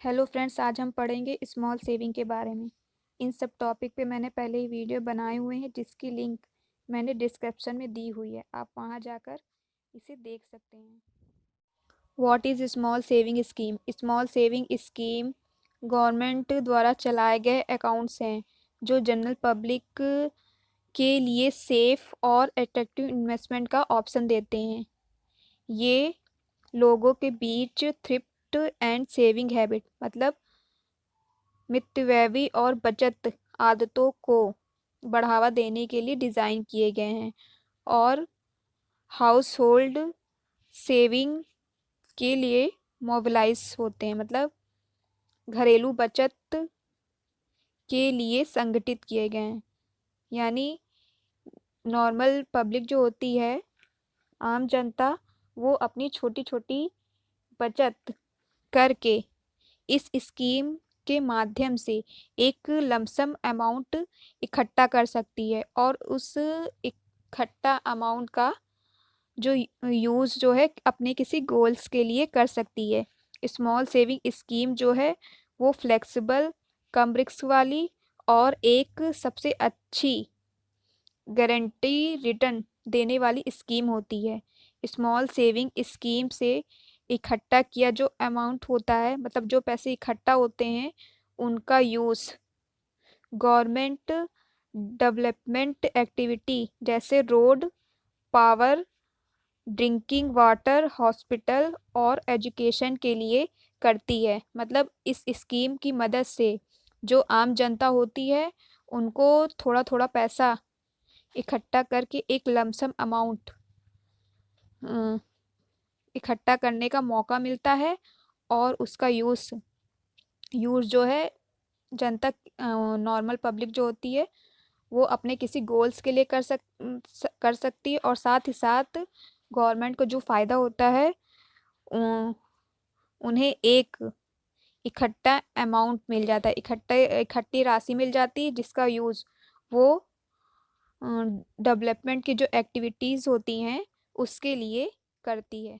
Hello friends, आज हम पढ़ेंगे स्मॉल सेविंग के बारे में। इन सब टॉपिक पे मैंने पहले ही वीडियो बनाए हुए हैं जिसकी लिंक मैंने डिस्क्रिप्शन में दी हुई है, आप वहां जाकर इसे देख सकते हैं। What is small saving scheme? Small saving scheme government द्वारा चलाए गए अकाउंट्स हैं जो जनरल पब्लिक के लिए सेफ और अट्रैक्टिव इन्वेस्टमेंट का ऑप्शन देते हैं। ये लोगों के बीच थ्रिफ्ट एंड सेविंग हैबिट मतलब मितव्ययी और बचत आदतों को बढ़ावा देने के लिए डिज़ाइन किए गए हैं और हाउस होल्ड सेविंग के लिए मोबिलाइज होते हैं, मतलब घरेलू बचत के लिए संगठित किए गए हैं। यानी नॉर्मल पब्लिक जो होती है, आम जनता, वो अपनी छोटी छोटी बचत करके इस स्कीम के माध्यम से एक लमसम अमाउंट इकट्ठा कर सकती है और उस इकट्ठा अमाउंट का जो यूज़ जो है अपने किसी गोल्स के लिए कर सकती है। स्मॉल सेविंग स्कीम जो है वो फ्लेक्सिबल, कम रिस्क वाली और एक सबसे अच्छी गारंटी रिटर्न देने वाली स्कीम होती है। स्मॉल सेविंग स्कीम से इकट्ठा किया जो अमाउंट होता है, मतलब जो पैसे इकट्ठा होते हैं, उनका यूज़ गवर्नमेंट डेवलपमेंट एक्टिविटी जैसे road, power, drinking water, hospital और एजुकेशन के लिए करती है। मतलब इस स्कीम की मदद से जो आम जनता होती है, उनको थोड़ा थोड़ा पैसा इकट्ठा करके एक लमसम अमाउंट इकट्ठा करने का मौका मिलता है और उसका यूज़ यूज़ जो है जनता, नॉर्मल पब्लिक जो होती है, वो अपने किसी गोल्स के लिए कर सकती है और साथ ही साथ गवर्नमेंट को जो फ़ायदा होता है, उन्हें एक इकट्ठा अमाउंट मिल जाता है, इकट्ठी राशि मिल जाती है जिसका यूज़ वो डेवलपमेंट की जो एक्टिविटीज़ होती हैं उसके लिए करती है।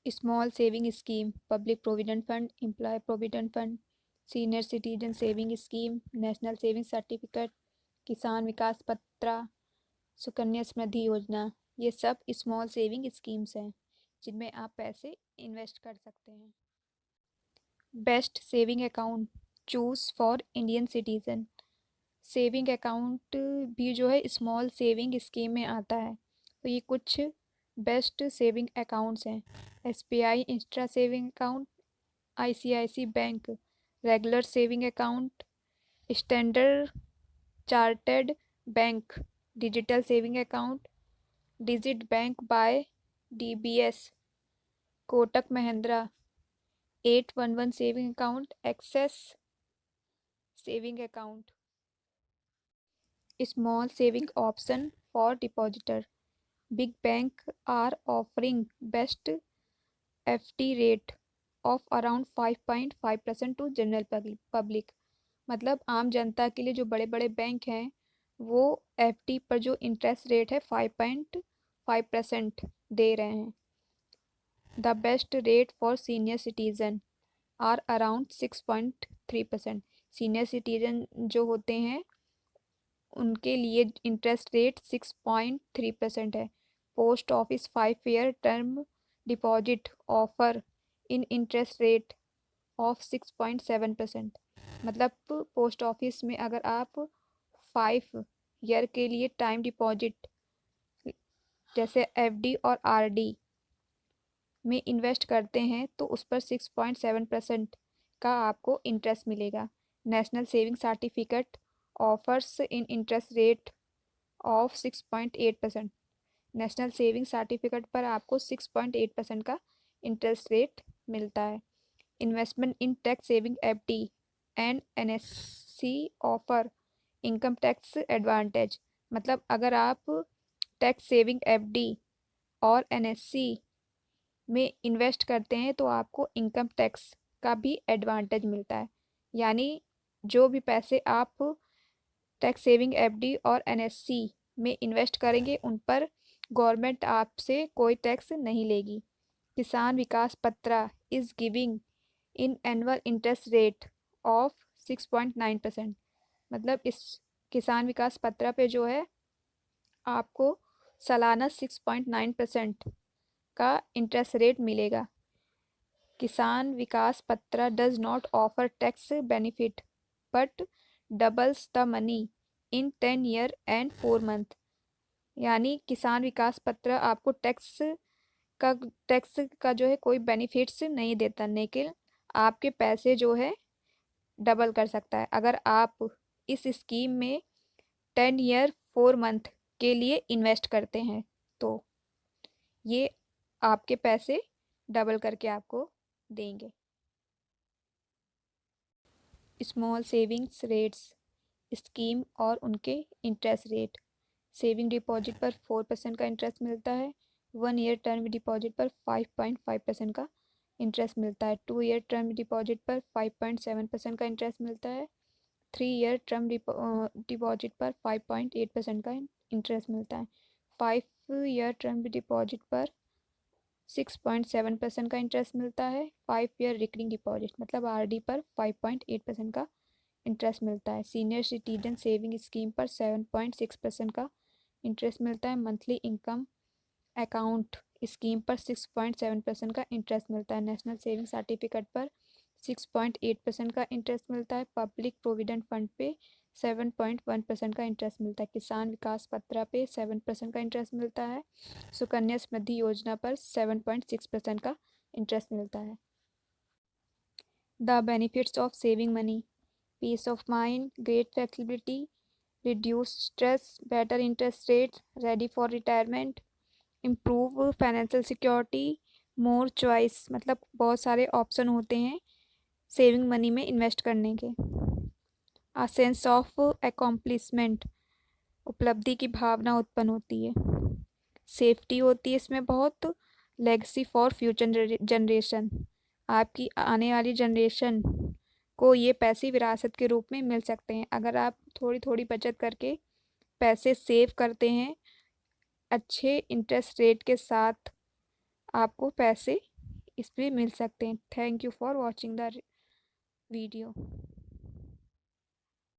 Small saving scheme, public provident fund, employ provident fund, senior citizen saving scheme, national saving certificate, Kisan Vikas पत्र, सुकन्या समृद्धि योजना, ये सब स्मॉल सेविंग स्कीम्स हैं जिनमें आप पैसे इन्वेस्ट कर सकते हैं। Best saving account choose for Indian citizen. Saving account भी जो है स्मॉल सेविंग स्कीम में आता है, तो ये कुछ बेस्ट सेविंग अकाउंट्स हैं। SBI insta saving account, ICICI bank regular saving account, Standard Chartered bank digital saving account, digit bank by DBS, Kotak Mahindra 811 saving account, Axis saving account. Small saving option for depositor, big bank are offering best FD rate of around 5.5% to general public. मतलब आम जनता के लिए जो बड़े बड़े bank हैं, वो FD पर जो इंटरेस्ट रेट है 5.5% दे रहे हैं। The best rate for senior citizen are around 6.3%। Senior citizen जो होते हैं उनके लिए इंटरेस्ट रेट 6.3% है। Post office 5 year term deposit offer in interest rate of 6.7%। मतलब पोस्ट ऑफिस में अगर आप 5 ईयर के लिए टाइम डिपॉजिट जैसे एफडी और आरडी में इन्वेस्ट करते हैं तो उस पर 6.7% का आपको इंटरेस्ट मिलेगा। National saving certificate offers in interest rate of 6.8%। National saving certificate पर आपको 6.8% का इंटरेस्ट रेट मिलता है। Investment in tax saving FD and NSC offer income tax advantage. मतलब अगर आप टैक्स सेविंग एफडी और एनएससी में इन्वेस्ट करते हैं तो आपको इनकम टैक्स का भी एडवांटेज मिलता है। यानी जो भी पैसे आप टैक्स सेविंग एफडी और एनएससी में इन्वेस्ट करेंगे उन पर गवर्नमेंट आपसे कोई टैक्स नहीं लेगी। किसान विकास पत्रा is giving in annual interest rate of 6.9%। मतलब इस किसान विकास पत्रा पे जो है आपको सालाना 6.9% का इंटरेस्ट रेट मिलेगा। किसान विकास पत्रा does not offer tax benefit but doubles the money in 10 year and 4 month. यानी किसान विकास पत्र आपको टैक्स का जो है कोई बेनिफिट्स नहीं देता, लेकिन आपके पैसे जो है डबल कर सकता है अगर आप इस स्कीम में 10 ईयर 4 मंथ के लिए इन्वेस्ट करते हैं, तो ये आपके पैसे डबल करके आपको देंगे। स्मॉल सेविंग्स रेट्स स्कीम और उनके इंटरेस्ट रेट। सेविंग डिपॉजिट पर 4% का इंटरेस्ट मिलता है। 1 ईयर टर्म डिपॉजिट पर 5.5% का इंटरेस्ट मिलता है। 2 ईयर टर्म डिपॉजिट पर 5.7% का इंटरेस्ट मिलता है। 3 ईयर टर्म डिपॉजिट पर 5.8% का इंटरेस्ट मिलता है। 5 ईयर टर्म डिपॉजिट पर 6.7% का इंटरेस्ट मिलता है। 5 ईयर रिकरिंग डिपॉजिट मतलब RD पर 5.8% का इंटरेस्ट मिलता है। सीनियर सिटीजन सेविंग स्कीम पर 7.6% का इंटरेस्ट मिलता है। मंथली इनकम अकाउंट स्कीम पर 6.7% का इंटरेस्ट मिलता है। नेशनल सेविंग सर्टिफिकेट पर 6.8% का इंटरेस्ट मिलता है। पब्लिक प्रोविडेंट फंड पे 7.1% का इंटरेस्ट मिलता है। किसान विकास पत्रा पे 7% का इंटरेस्ट मिलता है। सुकन्या समृद्धि योजना पर 7.6% का इंटरेस्ट मिलता है। The benefits of saving money: peace of mind, great flexibility, reduced stress, better interest rates, ready for retirement, improve financial security, more choice। मतलब बहुत सारे ऑप्शन होते हैं सेविंग मनी में इन्वेस्ट करने के। आ सेंस ऑफ अकॉम्प्लिशमेंट उपलब्धि की भावना उत्पन्न होती है। सेफ्टी होती है इसमें बहुत। लेगेसी फॉर फ्यूचर जनरेशन आपकी आने वाली जनरेशन को ये पैसे विरासत के रूप में मिल सकते हैं। अगर आप थोड़ी थोड़ी बचत करके पैसे सेव करते हैं अच्छे इंटरेस्ट रेट के साथ आपको पैसे इसमें मिल सकते हैं। Thank you for watching the video.